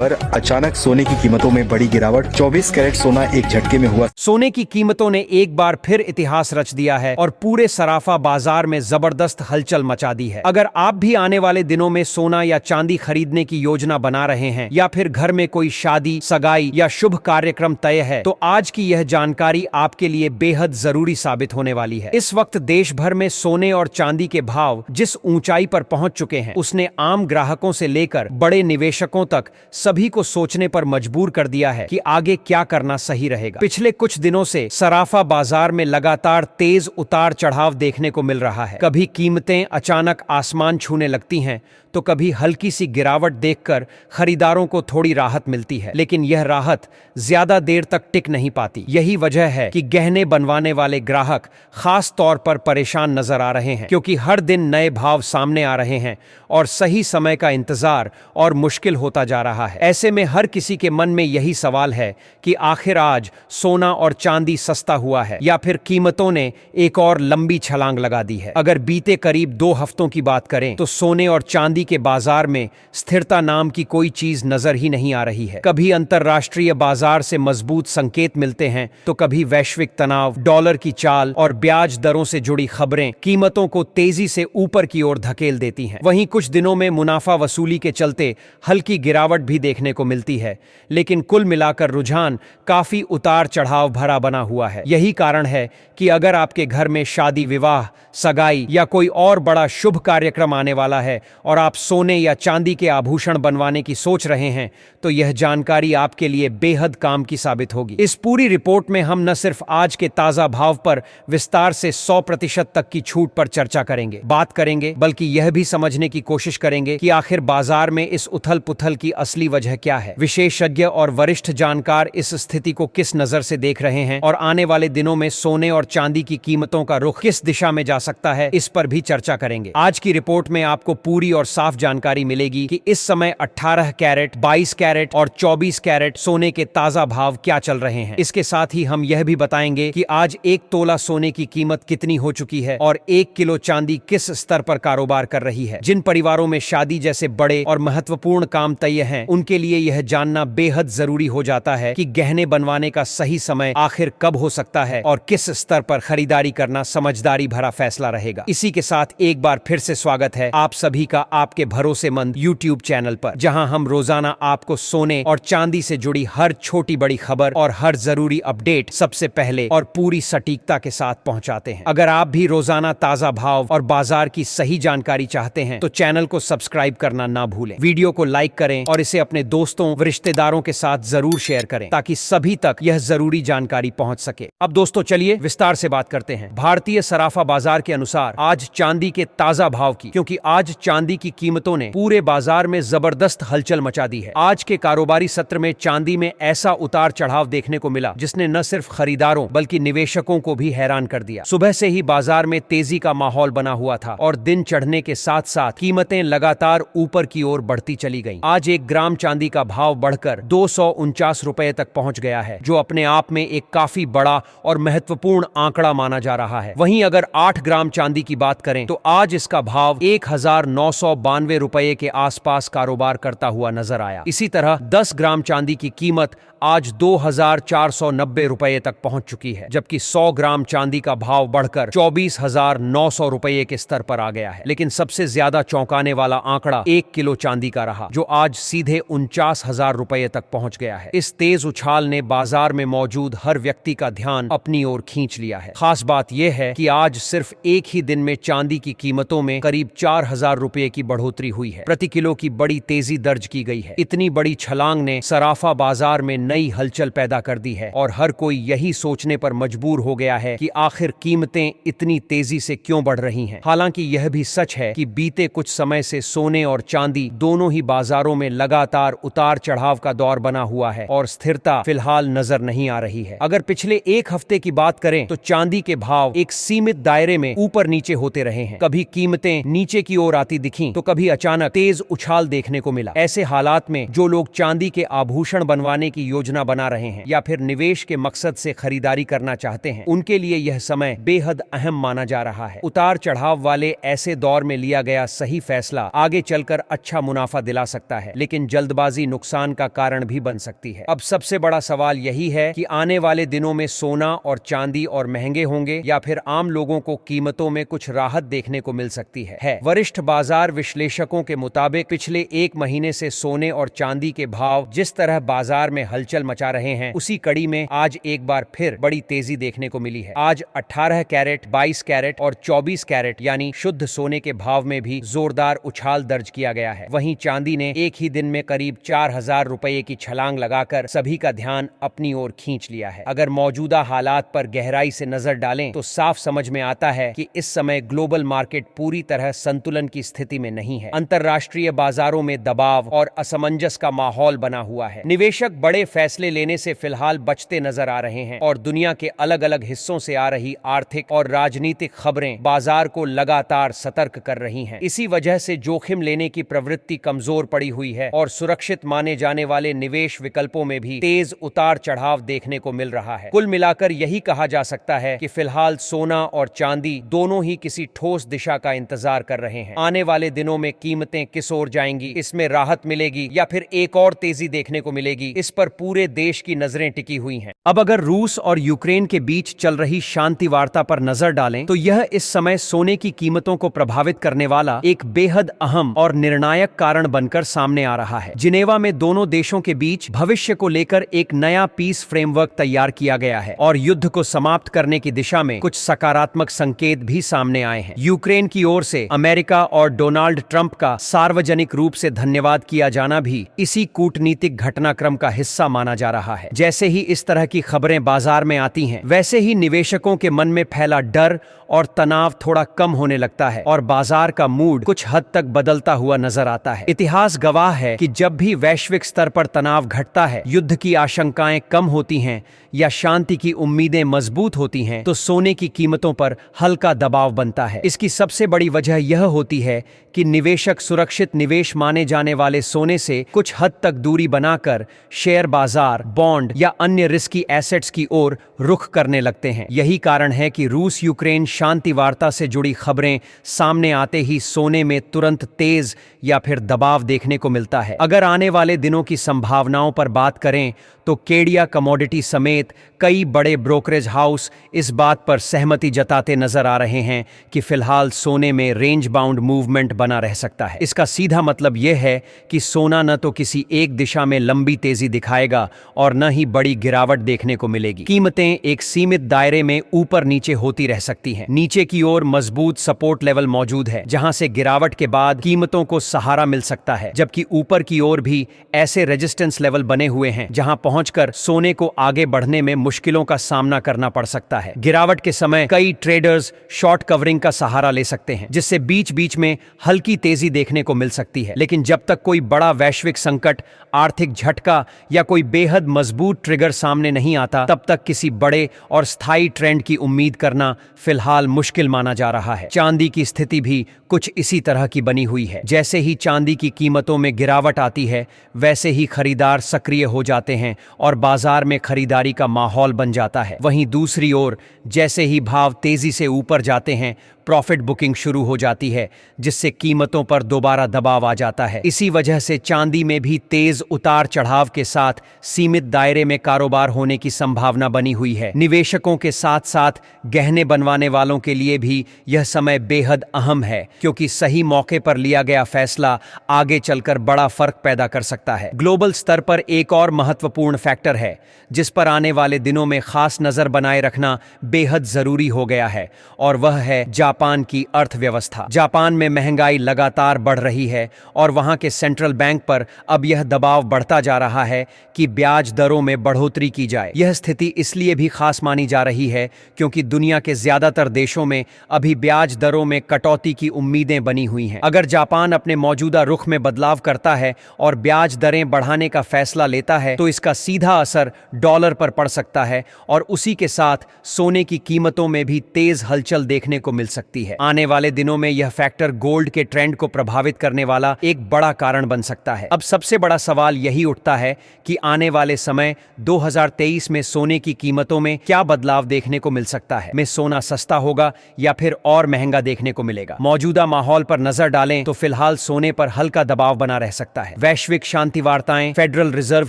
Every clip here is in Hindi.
पर अचानक सोने की कीमतों में बड़ी गिरावट। 24 कैरेट सोना एक झटके में हुआ। सोने की कीमतों ने एक बार फिर इतिहास रच दिया है और पूरे सराफा बाजार में जबरदस्त हलचल मचा दी है। अगर आप भी आने वाले दिनों में सोना या चांदी खरीदने की योजना बना रहे हैं या फिर घर में कोई शादी, सगाई या शुभ कार्यक्रम तय है, तो आज की यह जानकारी आपके लिए बेहद जरूरी साबित होने वाली है। इस वक्त देश भर में सोने और चांदी के भाव जिस ऊंचाई पर पहुंच चुके हैं, उसने आम ग्राहकों से लेकर बड़े निवेशकों तक सभी को सोचने पर मजबूर कर दिया है कि आगे क्या करना सही रहेगा। पिछले कुछ दिनों से सराफा बाजार में लगातार तेज उतार चढ़ाव देखने को मिल रहा है। कभी कीमतें अचानक आसमान छूने लगती हैं, तो कभी हल्की सी गिरावट देखकर खरीदारों को थोड़ी राहत मिलती है, लेकिन यह राहत ज्यादा देर तक टिक नहीं पाती। यही वजह है कि गहने बनवाने वाले ग्राहक खास तौर पर परेशान नजर आ रहे हैं, क्योंकि हर दिन नए भाव सामने आ रहे हैं और सही समय का इंतजार और मुश्किल होता जा रहा है। ऐसे में हर किसी के मन में यही सवाल है कि आखिर आज सोना और चांदी सस्ता हुआ है या फिर कीमतों ने एक और लंबी छलांग लगा दी है। अगर बीते करीब 2 हफ्तों की बात करें तो सोने और चांदी के बाजार में स्थिरता नाम की कोई चीज नजर ही नहीं आ रही है। कभी अंतरराष्ट्रीय बाजार से मजबूत संकेत मिलते हैं, तो कभी वैश्विक तनाव, डॉलर की चाल और ब्याज दरों से जुड़ी खबरें कीमतों को तेजी से ऊपर की ओर धकेल देती हैं। वहीं कुछ दिनों में मुनाफा वसूली के चलते हल्की गिरावट भी देखने को मिलती है, लेकिन कुल मिलाकर रुझान काफी उतार चढ़ाव भरा बना हुआ है। यही कारण है कि अगर आपके घर में शादी, विवाह, सगाई या कोई और बड़ा शुभ कार्यक्रम आने वाला है और आप सोने या चांदी के आभूषण बनवाने की सोच रहे हैं, तो यह जानकारी आपके लिए बेहद काम की साबित होगी। इस पूरी रिपोर्ट में हम न सिर्फ आज के ताजा भाव पर विस्तार से 100% तक की छूट पर चर्चा बात करेंगे, बल्कि यह भी समझने की कोशिश करेंगे कि आखिर बाजार में इस उथल पुथल की असली वजह क्या है। विशेषज्ञ और वरिष्ठ जानकार इस स्थिति को किस नजर से देख रहे हैं और आने वाले दिनों में सोने और चांदी की कीमतों का रुख किस दिशा में जा सकता है, इस पर भी चर्चा करेंगे। आज की रिपोर्ट में आपको पूरी और साफ जानकारी मिलेगी कि इस समय 18 कैरेट, 22 कैरेट और 24 कैरेट सोने के ताजा भाव क्या चल रहे हैं। इसके साथ ही हम यह भी बताएंगे कि आज 1 तोला सोने की कीमत कितनी हो चुकी है और 1 किलो चांदी किस स्तर पर कारोबार कर रही है। जिन परिवारों में शादी जैसे बड़े और महत्वपूर्ण काम तय हैं, उनके लिए यह जानना बेहद जरूरी हो जाता है कि गहने बनवाने का सही समय आखिर कब हो सकता है और किस स्तर पर खरीदारी करना समझदारी भरा फैसला रहेगा। इसी के साथ एक बार फिर से स्वागत है आप सभी का आपके भरोसेमंद YouTube चैनल पर, जहां हम रोजाना आपको सोने और चांदी से जुड़ी हर छोटी बड़ी खबर और हर जरूरी अपडेट सबसे पहले और पूरी सटीकता के साथ पहुंचाते हैं। अगर आप भी रोजाना ताजा भाव और बाजार की सही जानकारी चाहते हैं, तो चैनल को सब्सक्राइब करना ना भूलें। वीडियो को लाइक करें और इसे अपने दोस्तों व रिश्तेदारों के साथ जरूर शेयर करें, ताकि सभी तक यह जरूरी जानकारी पहुंच सके। अब दोस्तों चलिए विस्तार से बात करते हैं भारतीय सराफा बाजार के अनुसार आज चांदी के ताजा भाव की, क्योंकि आज चांदी की कीमतों ने पूरे बाजार में जबरदस्त हलचल मचा दी है। आज के कारोबारी सत्र में चांदी में ऐसा उतार चढ़ाव देखने को मिला जिसने न सिर्फ खरीदारों बल्कि निवेशकों को भी हैरान कर दिया। सुबह से ही बाजार में तेजी का माहौल बना हुआ था और दिन चढ़ने के साथ साथ कीमतें लगातार ऊपर की ओर बढ़ती चली गईं। आज 1 ग्राम चांदी का भाव बढ़कर 249 रुपए तक पहुंच गया है, जो अपने आप में एक काफी बड़ा और महत्वपूर्ण आंकड़ा माना जा रहा है। वहीं अगर 8 ग्राम चांदी की बात करें तो आज इसका भाव 1992 रुपए के आसपास कारोबार करता हुआ नजर आया। इसी तरह 10 ग्राम चांदी की कीमत आज 2490 रुपए तक पहुंच चुकी है, जबकि 100 ग्राम चांदी का भाव बढ़कर 24,900 रुपए के स्तर पर आ गया है। लेकिन सबसे ज्यादा चौंकाने वाला आंकड़ा 1 किलो चांदी का रहा, जो आज सीधे 49,000 रुपए तक पहुंच गया है। इस तेज उछाल ने बाजार में मौजूद हर व्यक्ति का ध्यान अपनी ओर खींच लिया है। खास बात यह है कि आज सिर्फ एक ही दिन में चांदी की कीमतों में करीब 4,000 रुपए की बढ़ोतरी हुई है। प्रति किलो की बड़ी तेजी दर्ज की गई है। इतनी बड़ी छलांग ने सराफा बाजार में नई हलचल पैदा कर दी है और हर कोई यही सोचने पर मजबूर हो गया है कि आखिर कीमतें इतनी तेजी से क्यों बढ़ रही हैं। हालांकि यह भी सच है कि बीते कुछ समय से सोने और चांदी दोनों ही बाजारों में लगातार उतार चढ़ाव का दौर बना हुआ है और स्थिरता फिलहाल नजर नहीं आ रही है। अगर पिछले 1 हफ्ते की बात करें तो चांदी के भाव एक सीमित दायरे में ऊपर नीचे होते रहे हैं। कभी कीमतें नीचे की ओर आती दिखीं, तो कभी अचानक तेज उछाल देखने को मिला। ऐसे हालात में जो लोग चांदी के आभूषण बनवाने की योजना बना रहे हैं या फिर निवेश के मकसद से खरीदारी करना चाहते हैं, उनके लिए यह समय बेहद अहम माना जा रहा है। उतार चढ़ाव वाले ऐसे दौर में लिया गया सही फैसला आगे चलकर अच्छा मुनाफा दिला सकता है, लेकिन जल्दबाजी नुकसान का कारण भी बन सकती है। अब सबसे बड़ा सवाल यही है कि आने वाले दिनों में सोना और चांदी और महंगे होंगे या फिर आम लोगों को कीमतों में कुछ राहत देखने को मिल सकती है। वरिष्ठ बाजार विश्लेषकों के मुताबिक पिछले एक महीने से सोने और चांदी के भाव जिस तरह बाजार में हलचल मचा रहे हैं, उसी कड़ी में आज एक बार फिर बड़ी तेजी देखने को मिली है। आज 18 कैरेट, 22 कैरेट और 24 कैरेट यानी शुद्ध सोने के भाव में भी जोरदार उछाल दर्ज किया गया है। वहीं चांदी ने एक ही दिन में करीब 4000 रुपए की छलांग लगाकर सभी का ध्यान अपनी ओर खींच लिया है। अगर मौजूदा हालात पर गहराई से नजर डालें तो साफ समझ में आता है कि इस समय ग्लोबल मार्केट पूरी तरह संतुलन की स्थिति में नहीं है। अंतर्राष्ट्रीय बाजारों में दबाव और असमंजस का माहौल बना हुआ है। निवेशक बड़े फैसले लेने से फिलहाल बचते नजर आ रहे हैं और दुनिया के अलग अलग हिस्सों से आ रही आर्थिक और राजनीतिक खबरें बाजार को लगातार सतर्क कर रही हैं। इसी वजह से जोखिम लेने की प्रवृत्ति कमजोर पड़ी हुई है और सुरक्षित माने जाने वाले निवेश विकल्पों में भी तेज उतार चढ़ाव देखने को मिल रहा है। कुल मिलाकर यही कहा जा सकता है कि फिलहाल सोना और चांदी दोनों ही किसी ठोस दिशा का इंतजार कर रहे हैं। आने वाले दिनों में कीमतें किस ओर जाएंगी, इसमें राहत मिलेगी या फिर एक और तेजी देखने को मिलेगी, इस पर पूरे देश की नजरें टिकी हुई हैं। अब अगर रूस और यूक्रेन के बीच चल रही शांति वार्ता पर नजर डालें तो यह इस समय सोने की कीमतों को प्रभावित करने वाला एक बेहद अहम और निर्णायक कारण बनकर सामने आ रहा है। जिनेवा में दोनों देशों के बीच भविष्य को लेकर एक नया पीस फ्रेमवर्क तैयार किया गया है और युद्ध को समाप्त करने की दिशा में कुछ सकारात्मक संकेत भी सामने आए हैं। यूक्रेन की ओर से अमेरिका और डोनाल्ड ट्रंप का सार्वजनिक रूप से धन्यवाद किया जाना भी इसी कूटनीतिक घटनाक्रम का हिस्सा माना जा रहा है। जैसे ही इस तरह की खबरें बाजार में आती हैं, वैसे ही निवेशकों के मन में फैला डर और तनाव थोड़ा कम होने लगता है और बाजार का मूड कुछ हद तक बदलता हुआ नजर आता है। इतिहास गवाह है कि जब भी वैश्विक स्तर पर तनाव घटता है, युद्ध की आशंकाएं कम होती हैं या शांति की उम्मीदें मजबूत होती हैं, तो सोने की कीमतों पर हल्का दबाव बनता है। इसकी सबसे बड़ी वजह यह होती है कि निवेशक सुरक्षित निवेश माने जाने वाले सोने से कुछ हद तक दूरी बनाकर शेयर बाजार, बॉन्ड या अन्य रिस्की एसेट्स की ओर रुख करने लगते हैं। यही कारण है कि रूस यूक्रेन शांति वार्ता से जुड़ी खबरें सामने आते ही सोने में तुरंत तेज या फिर दबाव देखने को मिलता है। अगर आने वाले दिनों की संभावनाओं पर बात करें तो केडिया कमोडिटी समेत कई बड़े ब्रोकरेज हाउस इस बात पर सहमति जताते नजर आ रहे हैं कि फिलहाल सोने में रेंज बाउंड मूवमेंट बना रह सकता है। इसका सीधा मतलब यह है कि सोना न तो किसी एक दिशा में लंबी तेजी दिखाएगा और न ही बड़ी गिरावट देखने को मिलेगी। कीमतें एक सीमित दायरे में ऊपर नीचे होती रह सकती हैं। नीचे की ओर मजबूत सपोर्ट लेवल मौजूद है जहां से गिरावट के बाद कीमतों को सहारा मिल सकता है, जबकि ऊपर की ओर भी ऐसे रेजिस्टेंस लेवल बने हुए हैं जहां पहुंचकर सोने को आगे बढ़ने में मुश्किलों का सामना करना पड़ सकता है। गिरावट के समय कई ट्रेडर्स शॉर्ट कवरिंग का सहारा ले सकते हैं, जिससे बीच बीच में हल्की तेजी देखने को मिल सकती है। लेकिन जब तक कोई बड़ा वैश्विक संकट, आर्थिक झटका या कोई बेहद मजबूत ट्रिगर सामने नहीं आता, तब तक किसी बड़े और स्थायी ट्रेंड की उम्मीद करना फिलहाल मुश्किल माना जा रहा है। चांदी की स्थिति भी कुछ इसी तरह की बनी हुई है। जैसे ही चांदी की कीमतों में गिरावट आती है, वैसे ही खरीदार सक्रिय हो जाते हैं और बाजार में खरीदारी का माहौल बन जाता है। वहीं दूसरी ओर जैसे ही भाव तेजी से ऊपर जाते हैं, प्रॉफिट बुकिंग शुरू हो जाती है, जिससे कीमतों पर दोबारा दबाव आ जाता है। इसी वजह से चांदी में भी तेज उतार चढ़ाव के साथ सीमित दायरे में कारोबार होने की संभावना बनी हुई है। निवेशकों के साथ साथ गहने बनवाने वालों के लिए भी यह समय बेहद अहम है, क्योंकि सही मौके पर लिया गया फैसला आगे चलकर बड़ा फर्क पैदा कर सकता है। ग्लोबल स्तर पर एक और महत्वपूर्ण फैक्टर है जिस पर आने वाले दिनों में खास नजर बनाए रखना बेहद जरूरी हो गया है, और वह है जापान की अर्थव्यवस्था। जापान में महंगाई लगातार बढ़ रही है और वहां के सेंट्रल बैंक पर अब यह दबाव बढ़ता जा रहा है कि ब्याज दरों में बढ़ोतरी की जाए। यह स्थिति इसलिए भी खास मानी जा रही है क्योंकि दुनिया के ज्यादातर देशों में अभी ब्याज दरों में कटौती की उम्मीदें बनी हुई हैं। अगर जापान अपने मौजूदा रुख में बदलाव करता है और ब्याज दरें बढ़ाने का फैसला लेता है, तो इसका सीधा असर डॉलर पर पड़ सकता है और उसी के साथ सोने की कीमतों में भी तेज हलचल देखने को मिल सकती है। आने वाले दिनों में यह फैक्टर गोल्ड के के ट्रेंड को प्रभावित करने वाला एक बड़ा कारण बन सकता है। अब सबसे बड़ा सवाल यही उठता है कि आने वाले समय 2023 में सोने की कीमतों में क्या बदलाव देखने को मिल सकता है। में सोना सस्ता होगा या फिर और महंगा देखने को मिलेगा। मौजूदा माहौल पर नजर डालें तो फिलहाल सोने पर हल्का दबाव बना रह सकता है। वैश्विक शांति वार्ताएं, फेडरल रिजर्व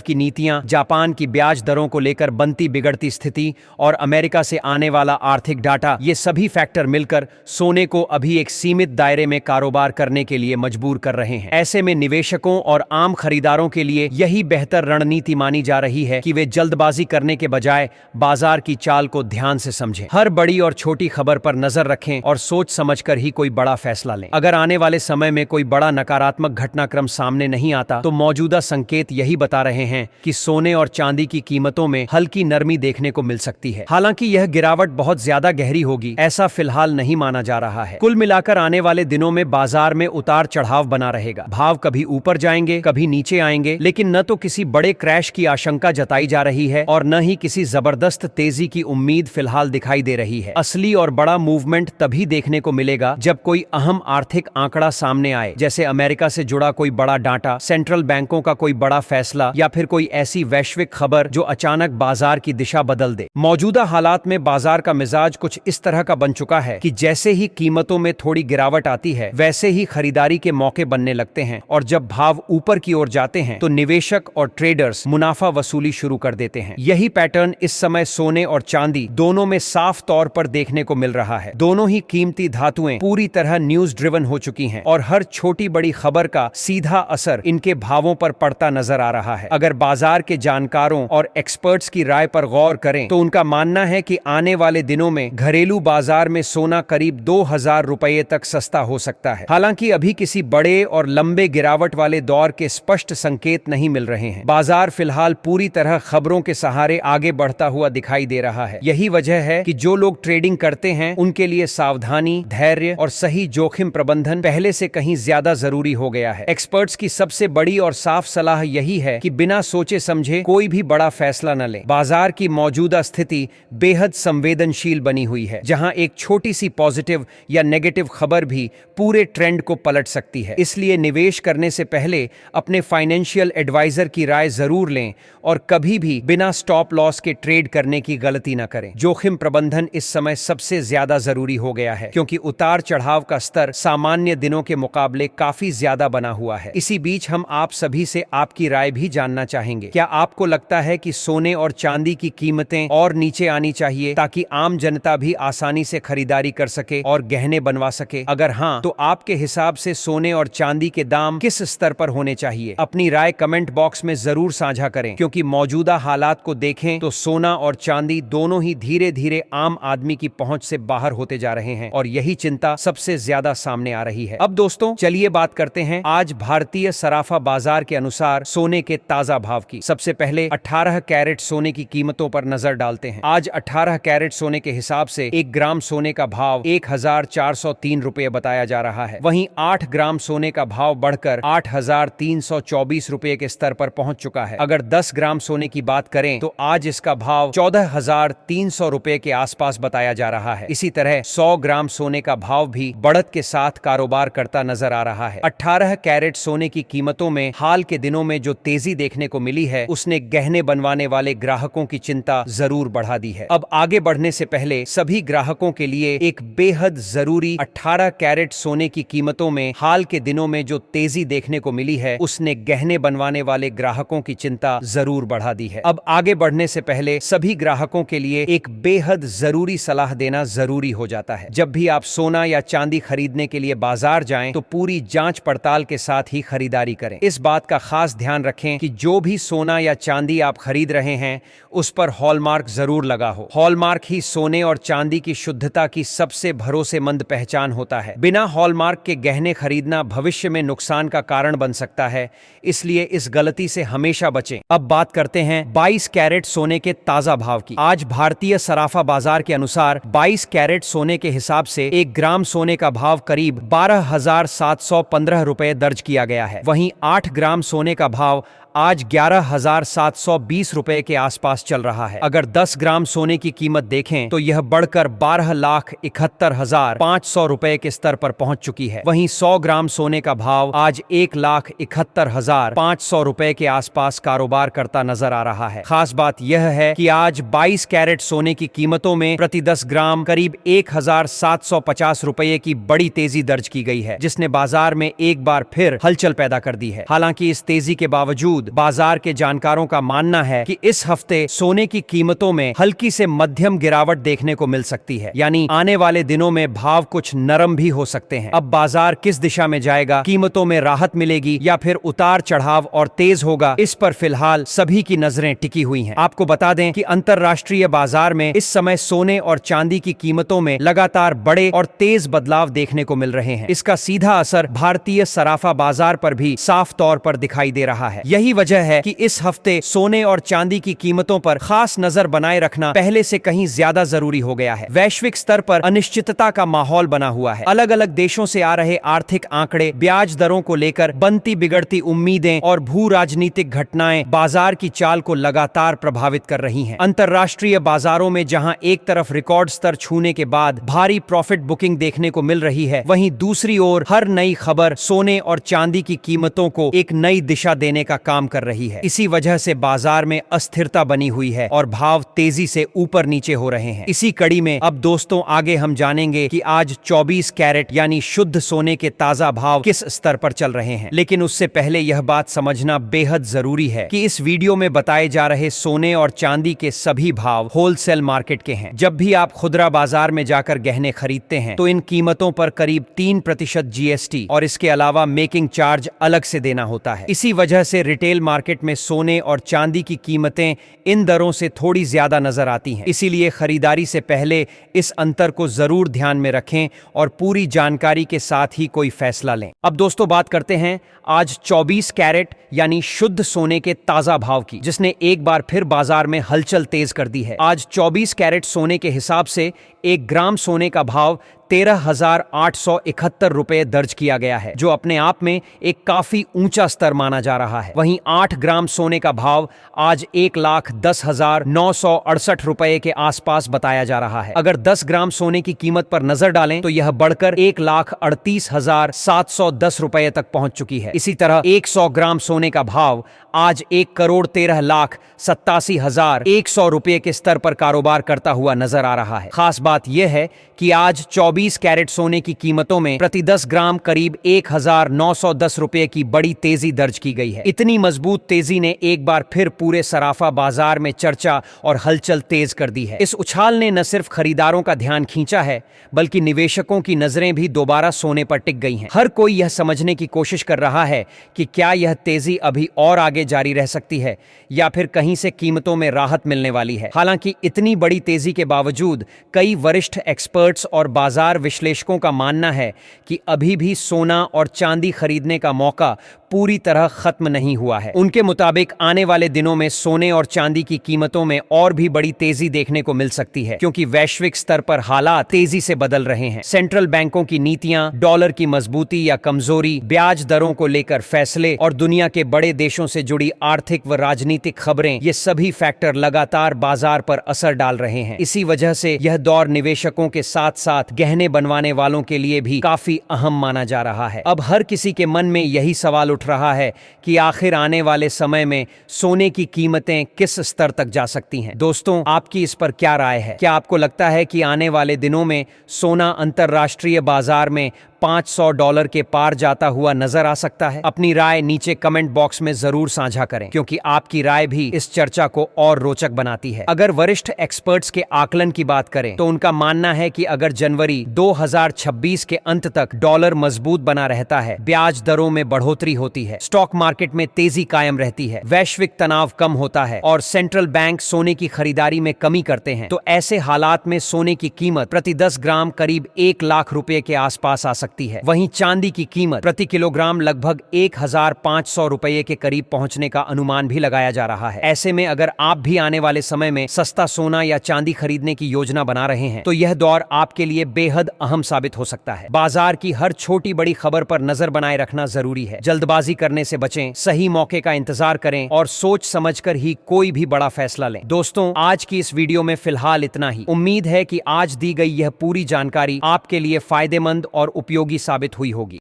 की नीतियां, जापान की ब्याज दरों को लेकर बनती बिगड़ती स्थिति और अमेरिका से आने वाला आर्थिक डाटा, ये सभी फैक्टर मिलकर सोने को अभी एक सीमित दायरे में कारोबार करने के लिए मजबूर कर रहे हैं। ऐसे में निवेशकों और आम खरीदारों के लिए यही बेहतर रणनीति मानी जा रही है कि वे जल्दबाजी करने के बजाय बाजार की चाल को ध्यान से समझें। हर बड़ी और छोटी खबर पर नजर रखें और सोच समझकर ही कोई बड़ा फैसला लें। अगर आने वाले समय में कोई बड़ा नकारात्मक घटनाक्रम सामने नहीं आता तो मौजूदा संकेत यही बता रहे हैं कि सोने और चांदी की कीमतों में हल्की नरमी देखने को मिल सकती है। हालांकि यह गिरावट बहुत ज्यादा गहरी होगी, ऐसा फिलहाल नहीं माना जा रहा है। कुल मिलाकर आने वाले दिनों में बाजार में उतार चढ़ाव बना रहेगा। भाव कभी ऊपर जाएंगे, कभी नीचे आएंगे, लेकिन न तो किसी बड़े क्रैश की आशंका जताई जा रही है और न ही किसी जबरदस्त तेजी की उम्मीद फिलहाल दिखाई दे रही है। असली और बड़ा मूवमेंट तभी देखने को मिलेगा जब कोई अहम आर्थिक आंकड़ा सामने आए, जैसे अमेरिका से जुड़ा कोई बड़ा डाटा, सेंट्रल बैंकों का कोई बड़ा फैसला या फिर कोई ऐसी वैश्विक खबर जो अचानक बाजार की दिशा बदल दे। मौजूदा हालात में बाजार का मिजाज कुछ इस तरह का बन चुका है कि जैसे ही कीमतों में थोड़ी गिरावट आती है, वैसे ही खरीदारी के मौके बनने लगते हैं और जब भाव ऊपर की ओर जाते हैं तो निवेशक और ट्रेडर्स मुनाफा वसूली शुरू कर देते हैं। यही पैटर्न इस समय सोने और चांदी दोनों में साफ तौर पर देखने को मिल रहा है। दोनों ही कीमती धातुएं पूरी तरह न्यूज ड्रिवन हो चुकी हैं और हर छोटी बड़ी खबर का सीधा असर इनके भावों पर पड़ता नजर आ रहा है। अगर बाजार के जानकारों और एक्सपर्ट्स की राय पर गौर करें तो उनका मानना है कि आने वाले दिनों में घरेलू बाजार में सोना करीब 2000 रुपये तक सस्ता हो सकता है। हालांकि अभी किसी बड़े और लंबे गिरावट वाले दौर के स्पष्ट संकेत नहीं मिल रहे हैं। बाजार फिलहाल पूरी तरह खबरों के सहारे आगे बढ़ता हुआ दिखाई दे रहा है। यही वजह है कि जो लोग ट्रेडिंग करते हैं उनके लिए सावधानी, धैर्य और सही जोखिम प्रबंधन पहले से कहीं ज्यादा जरूरी हो गया है। एक्सपर्ट्स की सबसे बड़ी और साफ सलाह यही है कि बिना सोचे समझे कोई भी बड़ा फैसला न लें। बाजार की मौजूदा स्थिति बेहद संवेदनशील बनी हुई है, जहां एक छोटी सी पॉजिटिव या नेगेटिव खबर भी पूरे ट्रेंड को पलट सकती है। इसलिए निवेश करने से पहले अपने फाइनेंशियल एडवाइजर की राय जरूर लें और कभी भी बिना स्टॉप लॉस के ट्रेड करने की गलती न करें। जोखिम प्रबंधन इस समय सबसे ज्यादा जरूरी हो गया है, क्योंकि उतार चढ़ाव का स्तर सामान्य दिनों के मुकाबले काफी ज्यादा बना हुआ है। इसी बीच हम आप सभी से आपकी राय भी जानना चाहेंगे। क्या आपको लगता है कि सोने और चांदी की कीमतें और नीचे आनी चाहिए ताकि आम जनता भी आसानी से खरीदारी कर सके और गहने बनवा सके? अगर हाँ, तो आपके हिसाब से सोने और चांदी के दाम किस स्तर पर होने चाहिए? अपनी राय कमेंट बॉक्स में जरूर साझा करें, क्योंकि मौजूदा हालात को देखें तो सोना और चांदी दोनों ही धीरे धीरे आम आदमी की पहुंच से बाहर होते जा रहे हैं और यही चिंता सबसे ज्यादा सामने आ रही है। अब दोस्तों, चलिए बात करते हैं आज भारतीय सराफा बाजार के अनुसार सोने के ताजा भाव की। सबसे पहले 18 कैरेट सोने की कीमतों पर नजर डालते हैं। आज 18 कैरेट सोने के हिसाब से 1 ग्राम सोने का भाव 1403 रुपये बताया जा रहा है। वहीं 8 ग्राम सोने का भाव बढ़कर 8324 रुपये के स्तर पर पहुंच चुका है। अगर 10 ग्राम सोने की बात करें तो आज इसका भाव 14300 रुपये के आसपास बताया जा रहा है। इसी तरह 100 ग्राम सोने का भाव भी बढ़त के साथ कारोबार करता नजर आ रहा है। 18 कैरेट सोने की कीमतों में हाल के दिनों में जो तेजी देखने को मिली है, उसने गहने बनवाने वाले ग्राहकों की चिंता जरूर बढ़ा दी है। अब आगे बढ़ने से पहले सभी ग्राहकों के लिए एक बेहद जरूरी 18 कैरेट सोने की कीमतों में हाल के दिनों में जो तेजी देखने को मिली है, उसने गहने बनवाने वाले ग्राहकों की चिंता जरूर बढ़ा दी है। अब आगे बढ़ने से पहले सभी ग्राहकों के लिए एक बेहद जरूरी सलाह देना जरूरी हो जाता है। जब भी आप सोना या चांदी खरीदने के लिए बाजार जाएं तो पूरी जांच पड़ताल के साथ ही खरीदारी करें। इस बात का खास ध्यान रखें कि जो भी सोना या चांदी आप खरीद रहे हैं उस पर हॉलमार्क जरूर लगा हो। हॉलमार्क ही सोने और चांदी की शुद्धता की सबसे भरोसेमंद पहचान होता है। बिना हॉलमार्क के गहने खरीदना भविष्य में नुकसान का कारण बन सकता है, इसलिए इस गलती से हमेशा बचें। अब बात करते हैं 22 कैरेट सोने के ताजा भाव की। आज भारतीय सराफा बाजार के अनुसार 22 कैरेट सोने के हिसाब से 1 ग्राम सोने का भाव करीब 12,715 रुपए दर्ज किया गया है। वहीं 8 ग्राम सोने का भाव आज 11,720 रुपए के आसपास चल रहा है। अगर 10 ग्राम सोने की कीमत देखें तो यह बढ़कर 12,71,500 रुपए के स्तर पर पहुंच चुकी है। वहीं 100 ग्राम सोने का भाव आज 1,71,500 रुपए के आसपास कारोबार करता नजर आ रहा है। खास बात यह है कि आज 22 कैरेट सोने की कीमतों में प्रति 10 ग्राम करीब 1,750 रुपए की बड़ी तेजी दर्ज की गई है, जिसने बाजार में एक बार फिर हलचल पैदा कर दी है। हालांकि इस तेजी के बावजूद बाजार के जानकारों का मानना है कि इस हफ्ते सोने की कीमतों में हल्की से मध्यम गिरावट देखने को मिल सकती है, यानी आने वाले दिनों में भाव कुछ नरम भी हो सकते हैं। अब बाजार किस दिशा में जाएगा, कीमतों में राहत मिलेगी या फिर उतार चढ़ाव और तेज होगा, इस पर फिलहाल सभी की नजरें टिकी हुई हैं। आपको बता दें कि अंतरराष्ट्रीय बाजार में इस समय सोने और चांदी की कीमतों में लगातार बड़े और तेज बदलाव देखने को मिल रहे हैं। इसका सीधा असर भारतीय सराफा बाजार पर भी साफ तौर पर दिखाई दे रहा है। यही वजह है कि इस हफ्ते सोने और चांदी की कीमतों पर खास नजर बनाए रखना पहले से कहीं ज्यादा जरूरी हो गया है। वैश्विक स्तर पर अनिश्चितता का माहौल बना हुआ है। अलग अलग देशों से आ रहे आर्थिक आंकड़े, ब्याज दरों को लेकर बनती बिगड़ती उम्मीदें और भू राजनीतिक घटनाएं बाजार की चाल को लगातार प्रभावित कर रही हैं। अंतरराष्ट्रीय बाजारों में जहां एक तरफ रिकॉर्ड स्तर छूने के बाद भारी प्रॉफिट बुकिंग देखने को मिल रही है, वहीं दूसरी ओर हर नई खबर सोने और चांदी की कीमतों को एक नई दिशा देने का काम कर रही है। इसी वजह से बाजार में अस्थिरता बनी हुई है और भाव तेजी से ऊपर नीचे हो रहे हैं। इसी कड़ी में अब दोस्तों आगे हम जानेंगे कि आज 24 कैरेट यानी शुद्ध सोने के ताजा भाव किस स्तर पर चल रहे हैं। लेकिन उससे पहले यह बात समझना बेहद जरूरी है कि इस वीडियो में बताए जा रहे सोने और चांदी के सभी भाव होलसेल मार्केट के हैं। जब भी आप खुदरा बाजार में जाकर गहने खरीदते हैं तो इन कीमतों पर करीब 3% जीएसटी और इसके अलावा मेकिंग चार्ज अलग से देना होता है। इसी वजह से रिटेल मार्केट में सोने और चांदी की कीमतें इन दरों से थोड़ी ज्यादा नजर आती हैं। इसीलिए खरीदारी से पहले इस अंतर को जरूर ध्यान में रखें और पूरी जानकारी के साथ ही कोई फैसला लें। अब दोस्तों बात करते हैं आज 24 कैरेट यानी शुद्ध सोने के ताजा भाव की, जिसने एक बार फिर बाजार में हलचल तेज कर दी है। आज 24 कैरेट सोने के हिसाब से 1 ग्राम सोने का भाव 13,871 रुपए दर्ज किया गया है, जो अपने आप में एक काफी ऊंचा स्तर माना जा रहा है। वहीं 8 ग्राम सोने का भाव आज 1,10,968 रुपए के आसपास बताया जा रहा है। अगर 10 ग्राम सोने की कीमत पर नजर डालें तो यह बढ़कर 1,38,710 रुपए तक पहुंच चुकी है। इसी तरह 100 ग्राम सोने का भाव आज 1,13,87,100 रुपए के स्तर पर कारोबार करता हुआ नजर आ रहा है। खास बात यह है कि आज 24 कैरेट सोने की कीमतों में प्रति 10 ग्राम करीब 1,910 रुपए की बड़ी तेजी दर्ज की गई है। इतनी मजबूत तेजी ने एक बार फिर पूरे सराफा बाजार में चर्चा और हलचल तेज कर दी है। इस उछाल ने न सिर्फ खरीदारों का ध्यान खींचा है, बल्कि निवेशकों की नजरें भी दोबारा सोने पर टिक गई हैं। हर कोई यह समझने की कोशिश कर रहा है कि क्या यह तेजी अभी और आगे जारी रह सकती है या फिर कहीं से कीमतों में राहत मिलने वाली है। हालांकि इतनी बड़ी तेजी के बावजूद कई वरिष्ठ एक्सपर्ट्स और बाजार विश्लेषकों का मानना है कि अभी भी सोना और चांदी खरीदने का मौका पूरी तरह खत्म नहीं हुआ है। उनके मुताबिक आने वाले दिनों में सोने और चांदी की कीमतों में और भी बड़ी तेजी देखने को मिल सकती है, क्योंकि वैश्विक स्तर पर हालात तेजी से बदल रहे हैं। सेंट्रल बैंकों की नीतियां, डॉलर की मजबूती या कमजोरी, ब्याज दरों को लेकर फैसले और दुनिया के बड़े देशों से जुड़ी आर्थिक व राजनीतिक खबरें, ये सभी फैक्टर लगातार बाजार पर असर डाल रहे हैं। इसी वजह से यह दौर निवेशकों के साथ साथ गहने बनवाने वालों के लिए भी काफी अहम माना जा रहा है। अब हर किसी के मन में यही सवाल उठ रहा है कि आखिर आने वाले समय में सोने की कीमतें किस स्तर तक जा सकती हैं। दोस्तों, आपकी इस पर क्या राय है? क्या आपको लगता है कि आने वाले दिनों में सोना अंतरराष्ट्रीय बाजार में $500 के पार जाता हुआ नजर आ सकता है? अपनी राय नीचे कमेंट बॉक्स में जरूर साझा करें, क्योंकि आपकी राय भी इस चर्चा को और रोचक बनाती है। अगर वरिष्ठ एक्सपर्ट्स के आकलन की बात करें तो उनका मानना है कि अगर जनवरी 2026 के अंत तक डॉलर मजबूत बना रहता है, ब्याज दरों में बढ़ोतरी होती है, स्टॉक मार्केट में तेजी कायम रहती है, वैश्विक तनाव कम होता है और सेंट्रल बैंक सोने की खरीदारी में कमी करते हैं, तो ऐसे हालात में सोने की कीमत प्रति 10 ग्राम करीब 1 लाख रुपए के आसपास आ सकती है। सकती है। वहीं चांदी की कीमत प्रति किलोग्राम लगभग 1500 रुपये के करीब पहुंचने का अनुमान भी लगाया जा रहा है। ऐसे में अगर आप भी आने वाले समय में सस्ता सोना या चांदी खरीदने की योजना बना रहे हैं तो यह दौर आपके लिए बेहद अहम साबित हो सकता है। बाजार की हर छोटी बड़ी खबर पर नजर बनाए रखना जरूरी है। जल्दबाजी करने से बचें, सही मौके का इंतजार करें और सोच समझकर ही कोई भी बड़ा फैसला लें। दोस्तों, आज की इस वीडियो में फिलहाल इतना ही। उम्मीद है कि आज दी गई यह पूरी जानकारी आपके लिए फायदेमंद और उपयोगी साबित हुई होगी।